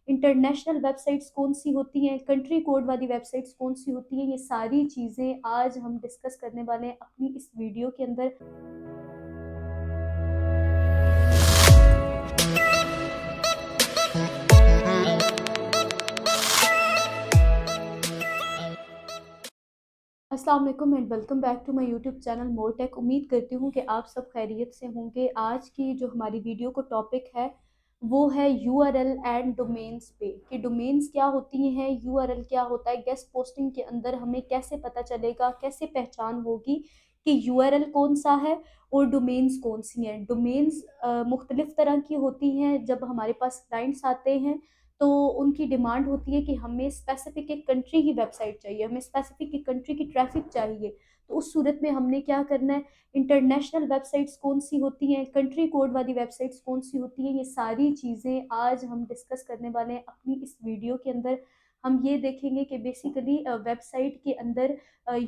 International websites कौन सी होती हैं, कंट्री कोड वाली वेबसाइट्स कौन सी होती हैं, ये सारी चीज़ें आज हम डिस्कस करने वाले हैं अपनी इस वीडियो के अंदर। अस्सलाम वालेकुम and welcome back to my YouTube channel more tech. उम्मीद करती हूँ कि आप सब खैरियत से होंगे। आज की जो हमारी वीडियो को टॉपिक है वो है यूआरएल एंड डोमेन्स पे, कि डोमेन्स क्या होती हैं, यूआरएल क्या होता है। गेस्ट पोस्टिंग के अंदर हमें कैसे पता चलेगा, कैसे पहचान होगी कि यूआरएल कौन सा है और डोमेन्स कौन सी हैं। डोमेन्स मुख्तलिफ तरह की होती हैं। जब हमारे पास क्लाइंट्स आते हैं तो उनकी डिमांड होती है कि हमें स्पेसिफिक एक कंट्री की वेबसाइट चाहिए, हमें स्पेसिफिक एक कंट्री की ट्रैफिक चाहिए। तो उस सूरत में हमने क्या करना है, इंटरनेशनल वेबसाइट्स कौन सी होती हैं, कंट्री कोड वाली वेबसाइट्स कौन सी होती हैं, ये सारी चीज़ें आज हम डिस्कस करने वाले हैं अपनी इस वीडियो के अंदर। हम ये देखेंगे कि बेसिकली वेबसाइट के अंदर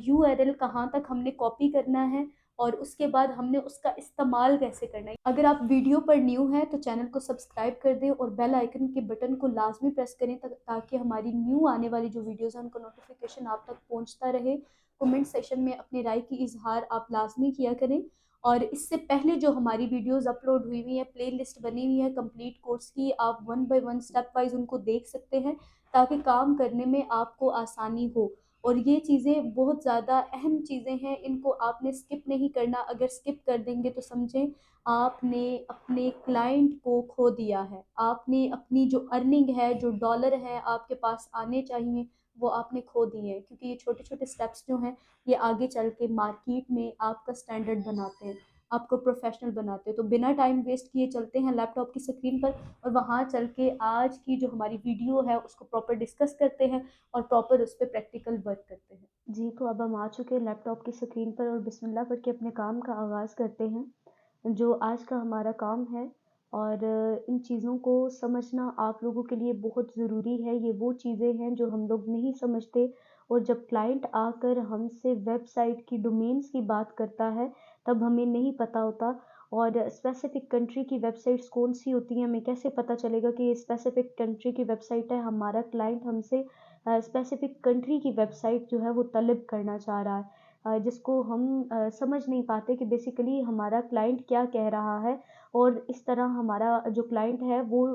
यूआरएल कहाँ तक हमने कॉपी करना है और उसके बाद हमने उसका इस्तेमाल कैसे करना है। अगर आप वीडियो पर न्यू हैं तो चैनल को सब्सक्राइब कर दें और बेल आइकन के बटन को लाजमी प्रेस करें ताकि हमारी न्यू आने वाली जो वीडियोस हैं उनका नोटिफिकेशन आप तक पहुंचता रहे। कमेंट सेशन में अपनी राय की इजहार आप लाजमी किया करें। और इससे पहले जो हमारी वीडियोस अपलोड हुई हुई है, प्ले लिस्ट बनी हुई है कंप्लीट कोर्स की, आप one by one step wise उनको देख सकते हैं ताकि काम करने में आपको आसानी हो। और ये चीज़ें बहुत ज़्यादा अहम चीज़ें हैं, इनको आपने स्किप नहीं करना। अगर स्किप कर देंगे तो समझें आपने अपने क्लाइंट को खो दिया है, आपने अपनी जो अर्निंग है, जो डॉलर है आपके पास आने चाहिए, वो आपने खो दिए हैं। क्योंकि ये छोटे छोटे स्टेप्स जो हैं ये आगे चल के मार्केट में आपका स्टैंडर्ड बनाते हैं, आपको प्रोफेशनल बनाते हैं। तो बिना टाइम वेस्ट किए चलते हैं लैपटॉप की स्क्रीन पर और वहाँ चल के आज की जो हमारी वीडियो है उसको प्रॉपर डिस्कस करते हैं और प्रॉपर उस पर प्रैक्टिकल वर्क करते हैं। जी, तो अब हम आ चुके हैं लैपटॉप की स्क्रीन पर और बिस्मिल्लाह पढ़ के अपने काम का आगाज़ करते हैं। जो आज का हमारा काम है और इन चीज़ों को समझना आप लोगों के लिए बहुत ज़रूरी है। ये वो चीज़ें हैं जो हम लोग नहीं समझते और जब क्लाइंट आकर हमसे वेबसाइट की डोमेन्स की बात करता है तब हमें नहीं पता होता। और स्पेसिफिक कंट्री की वेबसाइट्स कौन सी होती हैं, हमें कैसे पता चलेगा कि ये स्पेसिफिक कंट्री की वेबसाइट है। हमारा क्लाइंट हमसे स्पेसिफिक कंट्री की वेबसाइट जो है वो तलब करना चाह रहा है, जिसको हम समझ नहीं पाते कि बेसिकली हमारा क्लाइंट क्या कह रहा है। और इस तरह हमारा जो क्लाइंट है वो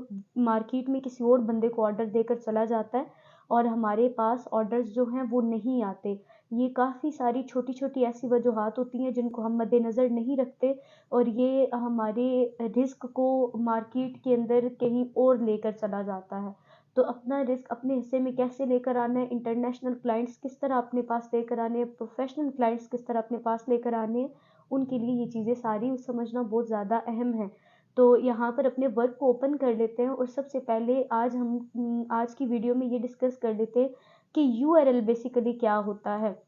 मार्केट में किसी और बंदे को ऑर्डर देकर चला जाता है और हमारे पास ऑर्डर्स जो हैं वो नहीं आते। ये काफ़ी सारी छोटी-छोटी ऐसी वजूहात होती हैं जिनको हम मद्देनज़र नहीं रखते और ये हमारे रिस्क को मार्केट के अंदर कहीं और लेकर चला जाता है। तो अपना रिस्क अपने हिस्से में कैसे लेकर आना है, इंटरनेशनल क्लाइंट्स किस तरह अपने पास लेकर आने हैं, प्रोफेशनल क्लाइंट्स किस तरह अपने पास लेकर आने हैं, उनके लिए ये चीज़ें सारी समझना बहुत ज़्यादा अहम है। तो यहाँ पर अपने वर्क को ओपन कर लेते हैं और सबसे पहले आज हम आज की वीडियो में ये डिस्कस कर लेते हैं कि यूआरएल बेसिकली क्या होता है।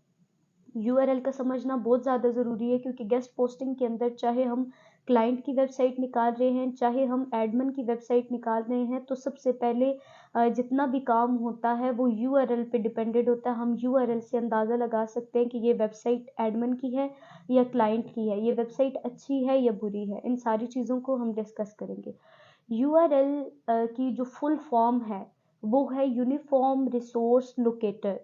यूआरएल का समझना बहुत ज़्यादा ज़रूरी है क्योंकि गेस्ट पोस्टिंग के अंदर चाहे हम क्लाइंट की वेबसाइट निकाल रहे हैं, चाहे हम एडमिन की वेबसाइट निकाल रहे हैं, तो सबसे पहले जितना भी काम होता है वो यूआरएल पे डिपेंडेंट होता है। हम यूआरएल से अंदाज़ा लगा सकते हैं कि ये वेबसाइट एडमिन की है या क्लाइंट की है, ये वेबसाइट अच्छी है या बुरी है। इन सारी चीज़ों को हम डिस्कस करेंगे। यूआरएल की जो फुल फॉर्म है वो है यूनिफॉर्म रिसोर्स लोकेटर।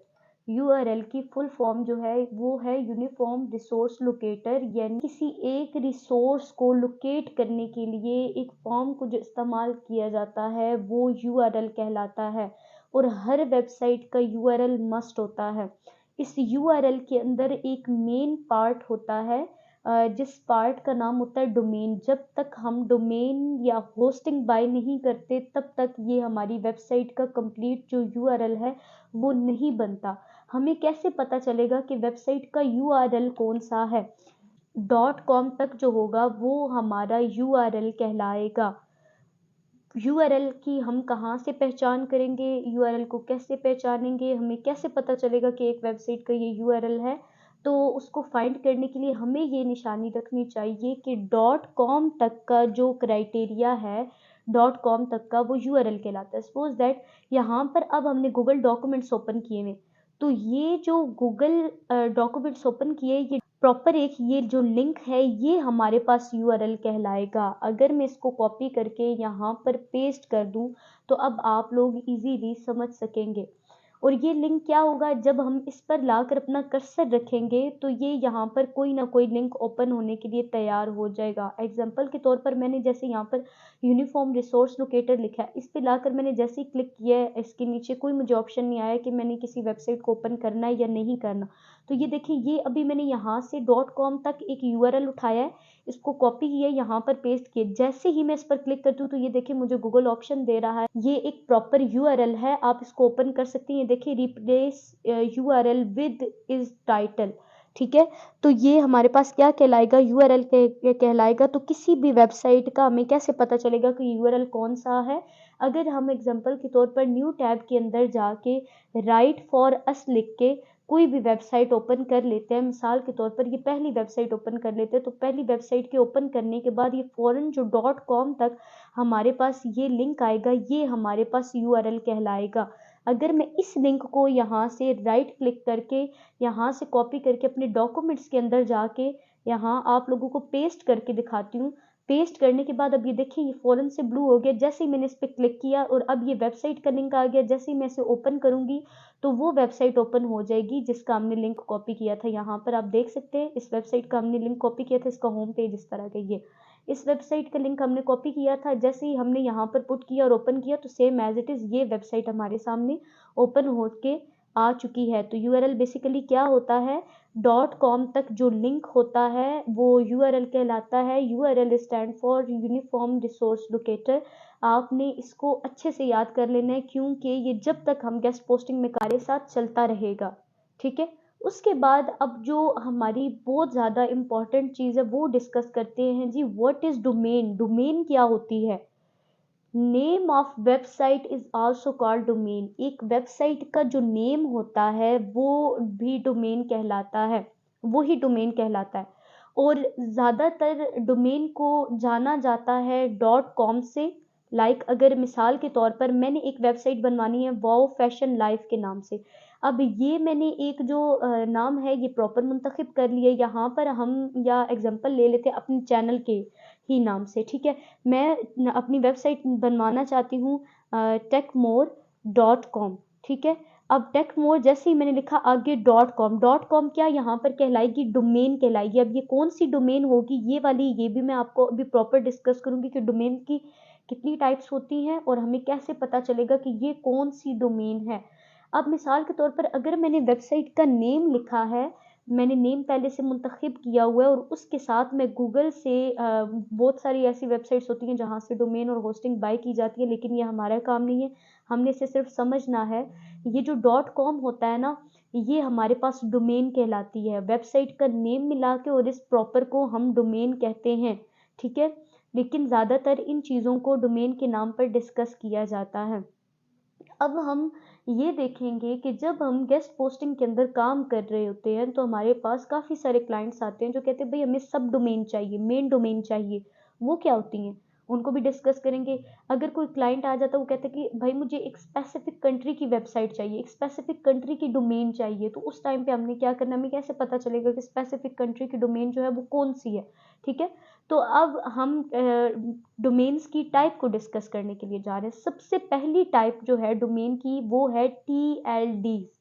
यूआरएल की फुल फॉर्म जो है वो है यूनिफॉर्म रिसोर्स लोकेटर, यानी किसी एक रिसोर्स को लोकेट करने के लिए एक फॉर्म को जो इस्तेमाल किया जाता है वो यूआरएल कहलाता है। और हर वेबसाइट का यूआरएल मस्ट होता है। इस यूआरएल के अंदर एक मेन पार्ट होता है, जिस पार्ट का नाम होता है डोमेन। जब तक हम डोमेन या होस्टिंग बाय नहीं करते तब तक ये हमारी वेबसाइट का कंप्लीट जो यूआरएल है वो नहीं बनता। हमें कैसे पता चलेगा कि वेबसाइट का यूआरएल कौन सा है? डॉट कॉम तक जो होगा वो हमारा यूआरएल कहलाएगा। यूआरएल की हम कहाँ से पहचान करेंगे, यूआरएल को कैसे पहचानेंगे, हमें कैसे पता चलेगा कि एक वेबसाइट का ये यूआरएल है? तो उसको फाइंड करने के लिए हमें ये निशानी रखनी चाहिए कि डॉट कॉम तक का जो क्राइटेरिया है, डॉट कॉम तक का वो यूआरएल कहलाता है। सपोज दैट यहाँ पर अब हमने गूगल डॉक्यूमेंट्स ओपन किए हुए, तो ये जो गूगल डॉक्यूमेंट्स ओपन किए, ये प्रॉपर एक ये जो लिंक है ये हमारे पास यूआरएल कहलाएगा। अगर मैं इसको कॉपी करके यहाँ पर पेस्ट कर दूं तो अब आप लोग इजीली समझ सकेंगे। और ये लिंक क्या होगा, जब हम इस पर लाकर अपना कर्सर रखेंगे तो ये यहाँ पर कोई ना कोई लिंक ओपन होने के लिए तैयार हो जाएगा। एग्जाम्पल के तौर पर मैंने जैसे यहाँ पर यूनिफॉर्म रिसोर्स लोकेटर लिखा है, इस पर लाकर मैंने जैसे ही क्लिक किया है, इसके नीचे कोई मुझे ऑप्शन नहीं आया कि मैंने किसी वेबसाइट को ओपन करना है या नहीं करना। तो ये देखिए, ये अभी मैंने यहाँ से .com तक एक यूआरएल उठाया है, इसको कॉपी किया, यहाँ पर पेस्ट किया। जैसे ही मैं इस पर क्लिक करती हूँ तो ये देखिए मुझे गूगल ऑप्शन दे रहा है, ये एक प्रॉपर यूआरएल है, आप इसको ओपन कर सकती हैं। देखिए, replace URL with is title. ठीक है, तो ये हमारे पास क्या कहलाएगा, यूआरएल कहलाएगा। तो किसी भी वेबसाइट का हमें कैसे पता चलेगा कि यूआरएल कौन सा है? अगर हम एग्जांपल के तौर पर न्यू टैब के अंदर जाके राइट फॉर अस लिख के कोई भी वेबसाइट ओपन कर लेते हैं, मिसाल के तौर पर ये पहली वेबसाइट ओपन कर लेते हैं, तो पहली वेबसाइट के ओपन करने के बाद ये फौरन जो .com तक हमारे पास ये लिंक आएगा, ये हमारे पास यूआरएल कहलाएगा। अगर मैं इस लिंक को यहाँ से राइट क्लिक करके यहाँ से कॉपी करके अपने डॉक्यूमेंट्स के अंदर जाके यहाँ आप लोगों को पेस्ट करके दिखाती हूँ। पेस्ट करने के बाद अब ये देखिए ये फौरन से ब्लू हो गया, जैसे ही मैंने इस पर क्लिक किया और अब ये वेबसाइट का लिंक आ गया। जैसे ही मैं इसे ओपन करूंगी तो वो वेबसाइट ओपन हो जाएगी जिसका हमने लिंक कॉपी किया था। यहाँ पर आप देख सकते हैं इस वेबसाइट का हमने लिंक कॉपी किया था, इसका होम पेज इस तरह का ये इस वेबसाइट का लिंक हमने कॉपी किया था। जैसे ही हमने यहाँ पर पुट किया और ओपन किया तो सेम एज इट इज ये वेबसाइट हमारे सामने ओपन होके आ चुकी है। तो यूआरएल बेसिकली क्या होता है, .com तक जो लिंक होता है वो यूआरएल कहलाता है। URL stand for uniform resource locator. आपने इसको अच्छे से याद कर लेना है क्योंकि ये जब तक हम गेस्ट पोस्टिंग में कार्य साथ चलता रहेगा। ठीक है, उसके बाद अब जो हमारी बहुत ज़्यादा इम्पॉर्टेंट चीज़ है वो डिस्कस करते हैं जी। What is domain? डोमेन क्या होती है? Name of website is also called domain. एक वेबसाइट का जो नेम होता है वो भी डोमेन कहलाता है, वो ही डोमेन कहलाता है। और ज़्यादातर डोमेन को जाना जाता है .com से। अगर मिसाल के तौर पर मैंने एक वेबसाइट बनवानी है वाओ फैशन लाइफ के नाम से। अब ये मैंने एक जो नाम है ये प्रॉपर मुंतखब कर लिया। यहाँ पर हम या एग्जांपल ले लेते हैं अपने चैनल के ही नाम से। ठीक है, मैं अपनी वेबसाइट बनवाना चाहती हूँ techmore.com। ठीक है, अब टेकमोर जैसे ही मैंने लिखा आगे .com क्या यहाँ पर कहलाएगी, डोमेन कहलाएगी। अब ये कौन सी डोमेन होगी, ये वाली, ये भी मैं आपको अभी प्रॉपर डिस्कस करूंगी कि डोमेन की कितनी टाइप्स होती हैं और हमें कैसे पता चलेगा कि ये कौन सी डोमेन है। अब मिसाल के तौर पर अगर मैंने वेबसाइट का नेम लिखा है, मैंने नेम पहले से मुंतखब किया हुआ है और उसके साथ मैं गूगल से बहुत सारी ऐसी वेबसाइट्स होती हैं जहाँ से डोमेन और होस्टिंग बाय की जाती है, लेकिन ये हमारा काम नहीं है, हमने इसे सिर्फ समझना है। ये जो .com होता है ना, ये हमारे पास डोमेन कहलाती है। वेबसाइट का नेम मिला के और इस प्रॉपर को हम डोमेन कहते हैं। ठीक है, लेकिन ज़्यादातर इन चीज़ों को डोमेन के नाम पर डिस्कस किया जाता है। अब हम ये देखेंगे कि जब हम गेस्ट पोस्टिंग के अंदर काम कर रहे होते हैं तो हमारे पास काफ़ी सारे क्लाइंट्स आते हैं जो कहते हैं भाई हमें सब डोमेन चाहिए, मेन डोमेन चाहिए। वो क्या होती हैं उनको भी डिस्कस करेंगे। अगर कोई क्लाइंट आ जाता है वो कहता है कि भाई मुझे एक स्पेसिफिक कंट्री की वेबसाइट चाहिए, एक स्पेसिफिक कंट्री की डोमेन चाहिए, तो उस टाइम पे हमने क्या करना, हमें कैसे पता चलेगा कि स्पेसिफिक कंट्री की डोमेन जो है वो कौन सी है। ठीक है, तो अब हम डोमेन्स की टाइप को डिस्कस करने के लिए जा रहे हैं। सबसे पहली टाइप जो है डोमेन की वो है TLDs।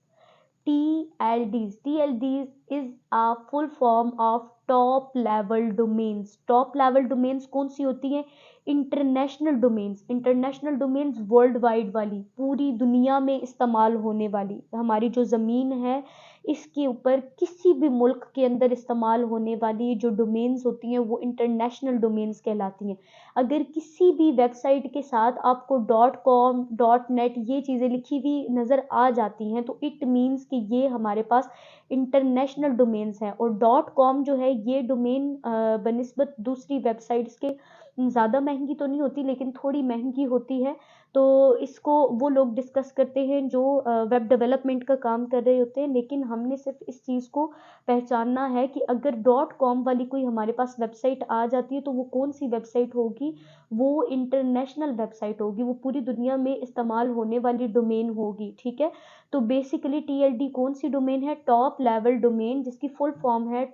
TLDs is a full form of top level domains. Top level domains कौन सी होती हैं? International domains. International domains world wide वाली, पूरी दुनिया में इस्तेमाल होने वाली, हमारी जो ज़मीन है इसके ऊपर किसी भी मुल्क के अंदर इस्तेमाल होने वाली जो डोमेन्स होती हैं वो इंटरनेशनल डोमेन्स कहलाती हैं। अगर किसी भी वेबसाइट के साथ आपको .com .net ये चीज़ें लिखी हुई नज़र आ जाती हैं तो इट मीन्स कि ये हमारे पास इंटरनेशनल डोमेन्स हैं। और .com जो है ये डोमेन बनिस्बत दूसरी वेबसाइट्स के ज़्यादा महंगी तो नहीं होती लेकिन थोड़ी महंगी होती है। तो इसको वो लोग डिस्कस करते हैं जो वेब डेवलपमेंट का काम कर रहे होते हैं, लेकिन हमने सिर्फ इस चीज़ को पहचानना है कि अगर .com वाली कोई हमारे पास वेबसाइट आ जाती है तो वो कौन सी वेबसाइट होगी, वो इंटरनेशनल वेबसाइट होगी, वो पूरी दुनिया में इस्तेमाल होने वाली डोमेन होगी। ठीक है, तो बेसिकली TLD कौन सी डोमेन है? टॉप लेवल डोमेन, जिसकी फुल फॉर्म है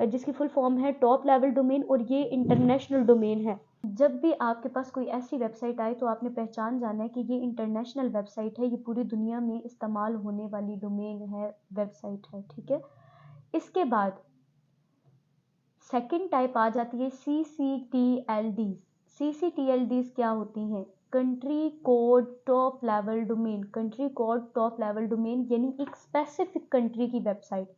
जिसकी फुल फॉर्म है टॉप लेवल डोमेन, और ये इंटरनेशनल डोमेन है। जब भी आपके पास कोई ऐसी वेबसाइट आए तो आपने पहचान जाना है कि ये इंटरनेशनल वेबसाइट है, ये पूरी दुनिया में इस्तेमाल होने वाली डोमेन है, वेबसाइट है, ठीक है। इसके बाद सेकंड टाइप आ जाती है CCTLD। CCTLD क्या होती हैं? Country code top level domain. Country code top level domain यानी एक स्पेसिफिक कंट्री की वेबसाइट,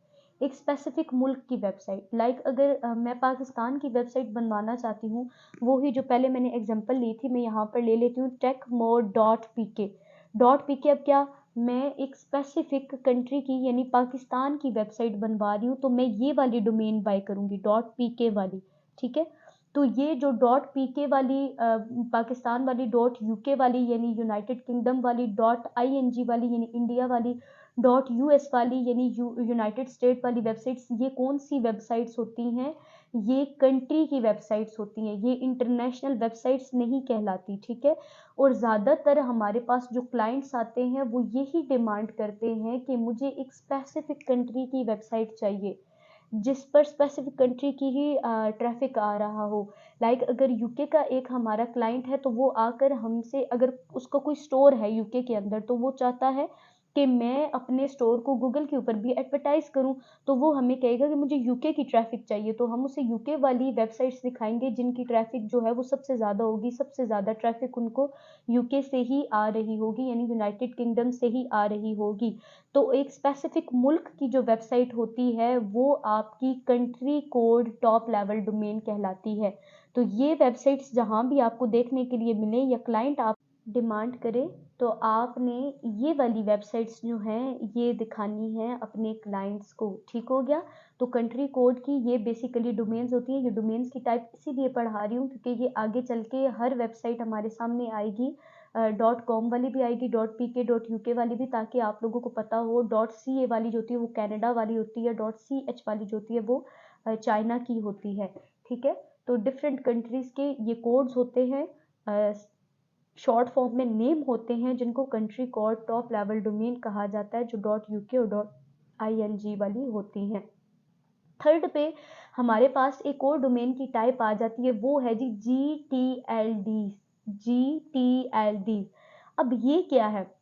एक स्पेसिफिक मुल्क की वेबसाइट। अगर मैं पाकिस्तान की वेबसाइट बनवाना चाहती हूँ, वो ही जो पहले मैंने एग्जांपल ली थी, मैं यहाँ पर ले लेती हूँ techmore.pk। अब क्या, मैं एक स्पेसिफिक कंट्री की यानी पाकिस्तान की वेबसाइट बनवा रही हूँ, तो मैं ये वाली डोमेन बाय करूँगी, .pk वाली, ठीक है। तो ये जो .pk वाली पाकिस्तान वाली, .uk वाली यानी यूनाइटेड किंगडम वाली, .ing वाली यानी इंडिया वाली, .us वाली यानी यूनाइटेड स्टेट वाली वेबसाइट्स, ये कौन सी वेबसाइट्स होती हैं? ये कंट्री की वेबसाइट्स होती हैं, ये इंटरनेशनल वेबसाइट्स नहीं कहलाती, ठीक है। और ज़्यादातर हमारे पास जो क्लाइंट्स आते हैं वो यही डिमांड करते हैं कि मुझे एक स्पेसिफिक कंट्री की वेबसाइट चाहिए, जिस पर स्पेसिफिक कंट्री की ही ट्रैफिक आ रहा हो। अगर यूके का एक हमारा क्लाइंट है, तो वो आकर हमसे, अगर उसका कोई स्टोर है यूके के अंदर, तो वो चाहता है कि मैं अपने स्टोर को गूगल के ऊपर भी एडवर्टाइज करूं, तो वो हमें कहेगा कि मुझे यूके की ट्रैफिक चाहिए, तो हम उसे यूके वाली वेबसाइट्स दिखाएंगे जिनकी ट्रैफिक जो है वो सबसे ज़्यादा होगी, सबसे ज़्यादा ट्रैफिक उनको यूके से ही आ रही होगी, यानी यूनाइटेड किंगडम से ही आ रही होगी। तो एक स्पेसिफिक मुल्क की जो वेबसाइट होती है वो आपकी country code top level domain कहलाती है। तो ये वेबसाइट्स जहाँ भी आपको देखने के लिए मिले या क्लाइंट आप डिमांड करे, तो आपने ये वाली वेबसाइट्स जो हैं ये दिखानी है अपने क्लाइंट्स को, ठीक हो गया। तो कंट्री कोड की ये बेसिकली डोमेन्स होती हैं। ये डोमेन्स की टाइप इसीलिए पढ़ा रही हूँ क्योंकि ये आगे चल के हर वेबसाइट हमारे सामने आएगी, .com वाली भी आएगी, .pk .uk वाली भी, ताकि आप लोगों को पता हो। .ca वाली जो होती है वो कनाडा वाली होती है, .ch वाली जो होती है वो चाइना की होती है, ठीक है। तो डिफरेंट कंट्रीज़ के ये कोड्स होते हैं, शॉर्ट फॉर्म में नेम होते हैं, जिनको country code top level domain कहा जाता है, जो .uk और .ing वाली होती हैं। थर्ड पे हमारे पास एक और डोमेन की टाइप आ जाती है, वो है जी GTLD। GTLD, अब ये क्या है?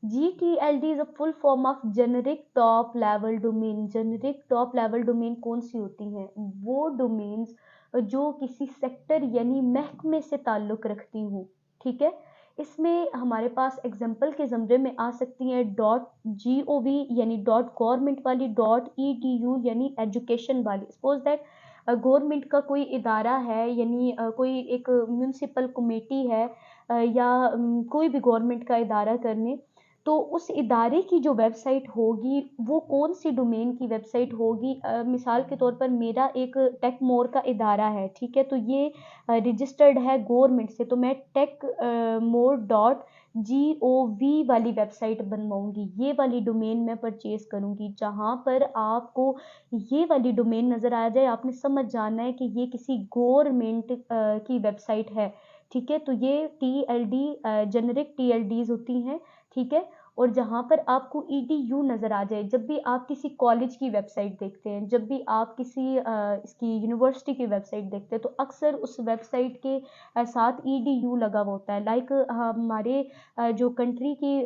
GTLD is a full form of generic top level domain. Generic top level domain कौन सी होती हैं? वो डोमेन्स जो किसी सेक्टर यानी महकमे से ताल्लुक रखती हूँ, ठीक है। इसमें हमारे पास एग्जाम्पल के ज़मरे में आ सकती हैं .gov यानी गवर्नमेंट वाली, .edu यानी एजुकेशन वाली। सपोज दैट गवर्नमेंट का कोई इदारा है, यानी कोई एक म्यूनसिपल कमेटी है, या कोई भी गवर्नमेंट का इदारा करने, तो उस इदारे की जो वेबसाइट होगी वो कौन सी डोमेन की वेबसाइट होगी? मिसाल के तौर पर मेरा एक टेक मोर का इदारा है, ठीक है, तो ये रजिस्टर्ड है गवर्नमेंट से, तो मैं techmore.gov वाली वेबसाइट बनवाऊंगी, ये वाली डोमेन मैं परचेज करूंगी। जहां पर आपको ये वाली डोमेन नजर आ जाए, आपने समझ जाना है कि ये किसी गवर्नमेंट की वेबसाइट है, ठीक है। तो ये TLD जेनेरिक TLDs होती हैं, ठीक है। और जहाँ पर आपको EDU नज़र आ जाए, जब भी आप किसी कॉलेज की वेबसाइट देखते हैं, जब भी आप किसी इसकी यूनिवर्सिटी की वेबसाइट देखते हैं, तो अक्सर उस वेबसाइट के साथ EDU लगा हुआ होता है। हमारे जो कंट्री की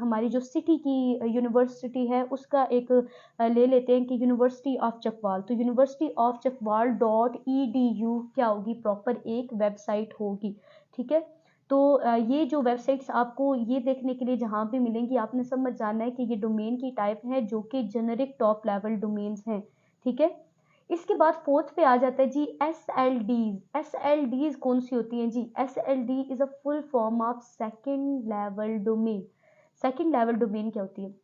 हमारी जो सिटी की यूनिवर्सिटी है, उसका एक ले लेते हैं कि यूनिवर्सिटी ऑफ चकवाल, तो यूनिवर्सिटी ऑफ चकवाल .edu क्या होगी? प्रॉपर एक वेबसाइट होगी, ठीक है। तो ये जो वेबसाइट्स आपको ये देखने के लिए जहाँ पे मिलेंगी, आपने समझ जाना है कि ये डोमेन की टाइप है जो कि जेनेरिक टॉप लेवल डोमेन्स हैं, ठीक है। इसके बाद फोर्थ पे आ जाता है जी SLDs। SLDs कौन सी होती हैं जी? SLD is a full form of second level domain. Second level domain क्या होती है?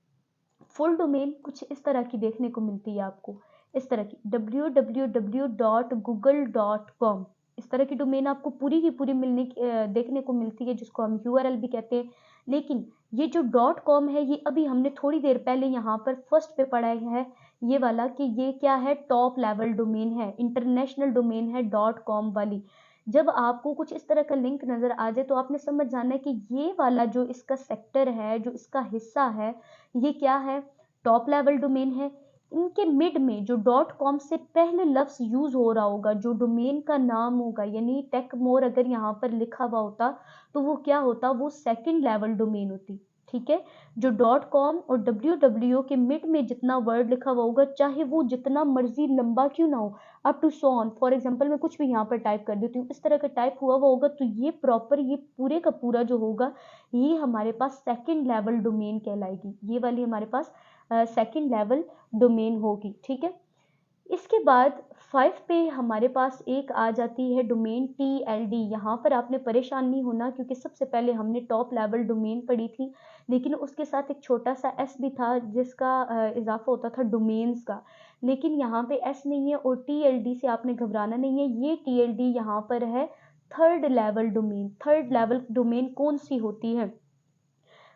फुल डोमेन कुछ इस तरह की देखने को मिलती है आपको, इस तरह की www.google.com, इस तरह की डोमेन आपको पूरी की पूरी देखने को मिलती है, जिसको हम URL भी कहते हैं। लेकिन ये जो .com है, ये अभी हमने थोड़ी देर पहले यहाँ पर फर्स्ट पे पढ़ा है ये वाला, कि ये क्या है? टॉप लेवल डोमेन है, इंटरनेशनल डोमेन है .com वाली। जब आपको कुछ इस तरह का लिंक नज़र आ जाए, तो आपने समझ जाना है कि ये वाला जो इसका सेक्टर है, जो इसका हिस्सा है, ये क्या है? टॉप लेवल डोमेन है। इनके मिड में जो डॉट कॉम से पहले लफ्ज यूज हो रहा होगा, जो डोमेन का नाम होगा, यानी टेक मोर अगर यहाँ पर लिखा हुआ होता तो वो क्या होता, वो सेकंड लेवल डोमेन होती। ठीक है, जो डॉट कॉम और www के मिड में जितना वर्ड लिखा हुआ होगा, चाहे वो जितना मर्जी लंबा क्यों ना हो, up to so on, for example मैं कुछ भी यहाँ पर टाइप कर देती हूँ, इस तरह का टाइप हुआ हुआ होगा, तो ये प्रॉपर, ये पूरे का पूरा जो होगा, ये हमारे पास सेकंड लेवल डोमेन कहलाएगी। ये वाली हमारे पास सेकंड लेवल डोमेन होगी। ठीक है, इसके बाद 5 पे हमारे पास एक आ जाती है डोमेन TLD। यहाँ पर आपने परेशान नहीं होना, क्योंकि सबसे पहले हमने टॉप लेवल डोमेन पढ़ी थी, लेकिन उसके साथ एक छोटा सा एस भी था जिसका इजाफा होता था डोमेन्स का, लेकिन यहाँ पे एस नहीं है और TLD से आपने घबराना नहीं है। ये TLD यहाँ पर है third level domain. Third level domain कौन सी होती है?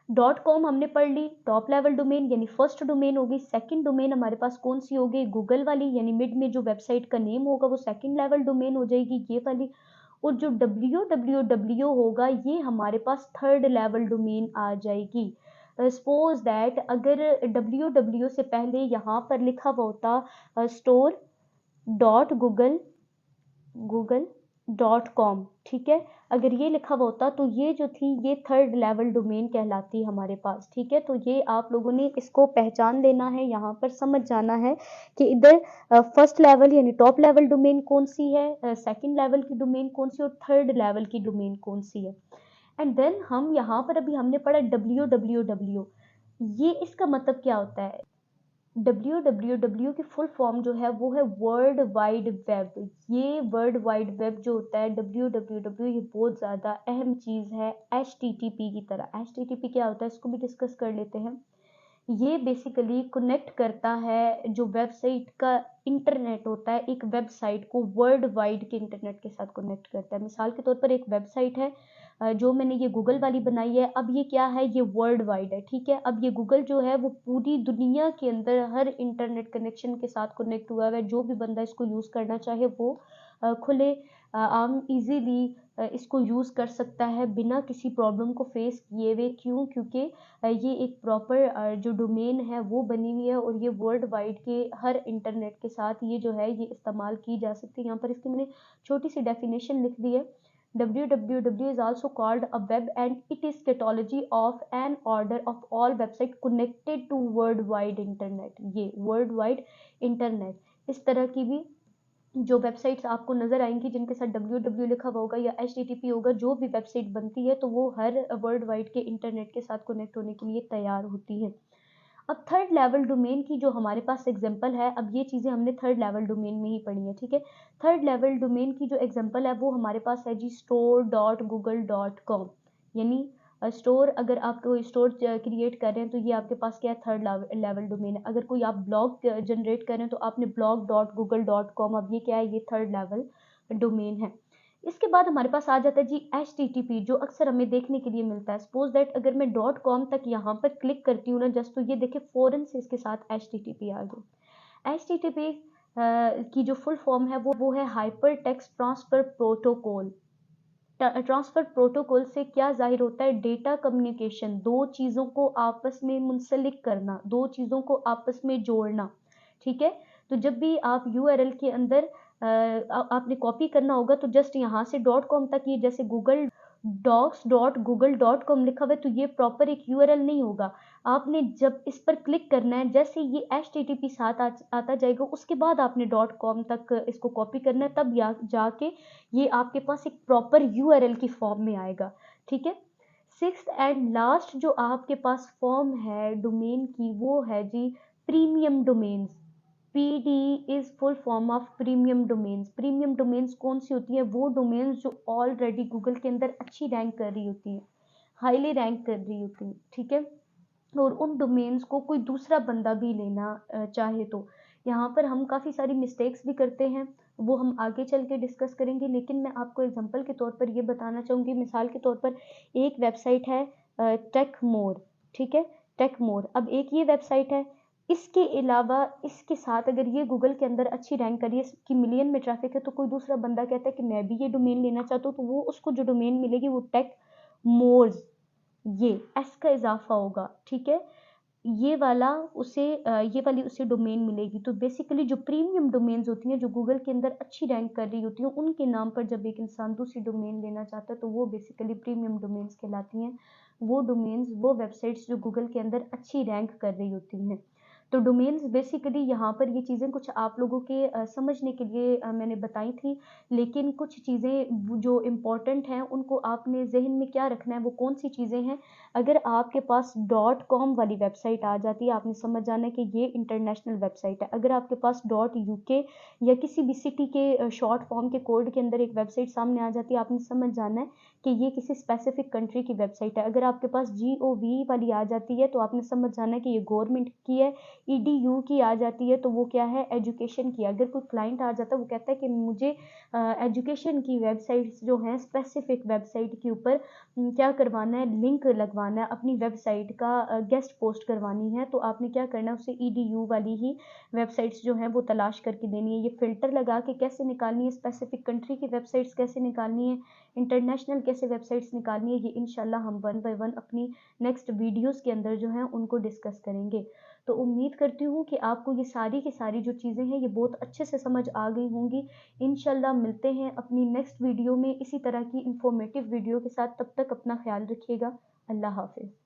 डॉट कॉम हमने पढ़ ली, टॉप लेवल डोमेन यानी फर्स्ट डोमेन होगी। सेकंड डोमेन हमारे पास कौन सी होगी? गूगल वाली, यानी मिड में जो वेबसाइट का नेम होगा वो सेकंड लेवल डोमेन हो जाएगी, ये वाली। और जो www होगा, ये हमारे पास थर्ड लेवल डोमेन आ जाएगी। सपोज दैट अगर www से पहले यहाँ पर लिखा हुआ होता स्टोर डॉट google.com, ठीक है, अगर ये लिखा हुआ होता तो ये जो थी ये थर्ड लेवल डोमेन कहलाती हमारे पास। ठीक है, तो ये आप लोगों ने इसको पहचान लेना है, यहाँ पर समझ जाना है कि इधर फर्स्ट लेवल यानी टॉप लेवल डोमेन कौन सी है, सेकंड लेवल की डोमेन कौन सी और थर्ड लेवल की डोमेन कौन सी है। एंड देन हम यहाँ पर अभी हमने पढ़ा www, ये इसका मतलब क्या होता है? www की फुल फॉर्म जो है वो है वर्ल्ड वाइड वेब। ये वर्ल्ड वाइड वेब जो होता है www, ये बहुत ज़्यादा अहम चीज़ है HTTP की तरह। HTTP क्या होता है इसको भी डिस्कस कर लेते हैं। ये बेसिकली कनेक्ट करता है जो वेबसाइट का इंटरनेट होता है, एक वेबसाइट को वर्ल्ड वाइड के इंटरनेट के साथ कनेक्ट करता है। मिसाल के तौर पर एक वेबसाइट है जो मैंने ये गूगल वाली बनाई है, अब ये क्या है, ये वर्ल्ड वाइड है। ठीक है, अब ये गूगल जो है वो पूरी दुनिया के अंदर हर इंटरनेट कनेक्शन के साथ कनेक्ट हुआ है। जो भी बंदा इसको यूज़ करना चाहे वो खुले आम इजीली इसको यूज़ कर सकता है बिना किसी प्रॉब्लम को फेस किए हुए। क्यों? क्योंकि ये एक प्रॉपर जो डोमेन है वो बनी हुई है और ये वर्ल्ड वाइड के हर इंटरनेट के साथ ये जो है ये इस्तेमाल की जा सकती है। यहाँ पर इसकी मैंने छोटी सी डेफिनेशन लिख दी है। www is also called a web and it is catalog of an order of all website connected to worldwide internet। ये worldwide internet इस तरह की भी जो वेबसाइट्स आपको नजर आएंगी जिनके साथ www लिखा हुआ होगा या HTTP होगा, जो भी वेबसाइट बनती है तो वो हर वर्ल्ड वाइड के इंटरनेट के साथ कनेक्ट होने के लिए तैयार होती है। अब थर्ड लेवल डोमेन की जो हमारे पास एग्जांपल है, अब ये चीज़ें हमने थर्ड लेवल डोमेन में ही पढ़ी है। ठीक है, थर्ड लेवल डोमेन की जो एग्जांपल है वो हमारे पास है जी store.google.com। यानी स्टोर, अगर आप कोई स्टोर क्रिएट कर रहे हैं तो ये आपके पास क्या है, थर्ड लेवल डोमेन है। अगर कोई आप ब्लॉग जनरेट कर रहे हैं तो आपने blog.google.com, अब ये क्या है, ये थर्ड लेवल डोमेन है। इसके बाद हमारे पास आ जाता है जी HTTP, जो अक्सर हमें देखने के लिए मिलता है। सपोज दैट अगर मैं .com तक यहाँ पर क्लिक करती हूँ ना जस्ट, तो ये देखिए फौरन से इसके साथ HTTP आ गई। HTTP की जो फुल फॉर्म है वो है hyper text transfer protocol. Transfer protocol से क्या जाहिर होता है, डेटा कम्युनिकेशन, दो चीज़ों को आपस में मुंसलिक करना, दो चीज़ों को आपस में जोड़ना। ठीक है, तो जब भी आप URL के अंदर आपने कॉपी करना होगा तो जस्ट यहाँ से .com तक, ये जैसे गूगल docs.google.com लिखा हुआ है तो ये प्रॉपर एक URL नहीं होगा। आपने जब इस पर क्लिक करना है, जैसे ये HTTP साथ आता जाएगा उसके बाद आपने .com तक इसको कॉपी करना है, तब जाके ये आपके पास एक प्रॉपर URL की फॉर्म में आएगा। ठीक है, सिक्स्थ एंड लास्ट जो आपके पास फॉर्म है डोमेन की वो है जी premium domains. PD is full form of premium domains. Premium domains कौन सी होती है? वो डोमेन्स जो ऑलरेडी गूगल के अंदर अच्छी रैंक कर रही होती है, हाईली रैंक कर रही होती है। ठीक है, और उन डोमेन्स को कोई दूसरा बंदा भी लेना चाहे तो यहाँ पर हम काफ़ी सारी मिस्टेक्स भी करते हैं, वो हम आगे चल के डिस्कस करेंगे। लेकिन मैं आपको एग्जांपल के तौर पर ये बताना चाहूँगी, मिसाल के तौर पर एक वेबसाइट है टेक मोर। ठीक है, टेक मोर, अब एक ये वेबसाइट है, इसके अलावा इसके साथ अगर ये गूगल के अंदर अच्छी रैंक करिए, इसकी मिलियन में ट्रैफिक है, तो कोई दूसरा बंदा कहता है कि मैं भी ये डोमेन लेना चाहता हूँ, तो वो उसको जो डोमेन मिलेगी वो टेक मोर्स, ये एस का इजाफा होगा। ठीक है, ये वाली उसे डोमेन मिलेगी। तो बेसिकली जो प्रीमियम डोमेन्स होती हैं, जो गूगल के अंदर अच्छी रैंक कर रही होती हैं, उनके नाम पर जब एक इंसान दूसरी डोमेन लेना चाहता है तो वो बेसिकली प्रीमियम डोमेन्स कहलाती हैं। वो डोमेन्स, वो वेबसाइट्स जो गूगल के अंदर अच्छी रैंक कर रही होती हैं। तो डोमेन्स बेसिकली यहाँ पर ये चीज़ें कुछ आप लोगों के समझने के लिए मैंने बताई थी, लेकिन कुछ चीज़ें जो इम्पोर्टेंट हैं उनको आपने ज़हन में क्या रखना है, वो कौन सी चीज़ें हैं। अगर आपके पास .com वाली वेबसाइट आ जाती है, आपने समझ जाना है कि ये इंटरनेशनल वेबसाइट है। अगर आपके पास .uk या किसी भी सिटी के शॉर्ट फॉर्म के कोड के अंदर एक वेबसाइट सामने आ जाती है, आपने समझ जाना है कि ये किसी स्पेसिफिक कंट्री की वेबसाइट है। अगर आपके पास GOV वाली आ जाती है तो आपने समझ जाना है कि ये गवर्नमेंट की है। EDU की आ जाती है तो वो क्या है, एजुकेशन की। अगर कोई क्लाइंट आ जाता है, वो कहता है कि मुझे एजुकेशन की वेबसाइट्स जो हैं, स्पेसिफिक वेबसाइट के ऊपर क्या करवाना है, लिंक लगवाना है, अपनी वेबसाइट का गेस्ट पोस्ट करवानी है, तो आपने क्या करना है, उसे EDU वाली ही वेबसाइट्स जो हैं वो तलाश करके देनी है। ये फ़िल्टर लगा के कैसे निकालनी है, स्पेसिफिक कंट्री की वेबसाइट्स कैसे निकालनी है, इंटरनेशनल कैसे वेबसाइट्स निकालनी है, ये इंशाल्लाह हम वन बाय वन अपनी नेक्स्ट वीडियोज़ के अंदर जो हैं उनको डिस्कस करेंगे। तो उम्मीद करती हूँ कि आपको ये सारी की सारी जो चीज़ें हैं ये बहुत अच्छे से समझ आ गई होंगी। इंशाल्लाह मिलते हैं अपनी नेक्स्ट वीडियो में इसी तरह की इंफॉर्मेटिव वीडियो के साथ। तब तक अपना ख्याल रखिएगा। अल्लाह हाफ़िज़।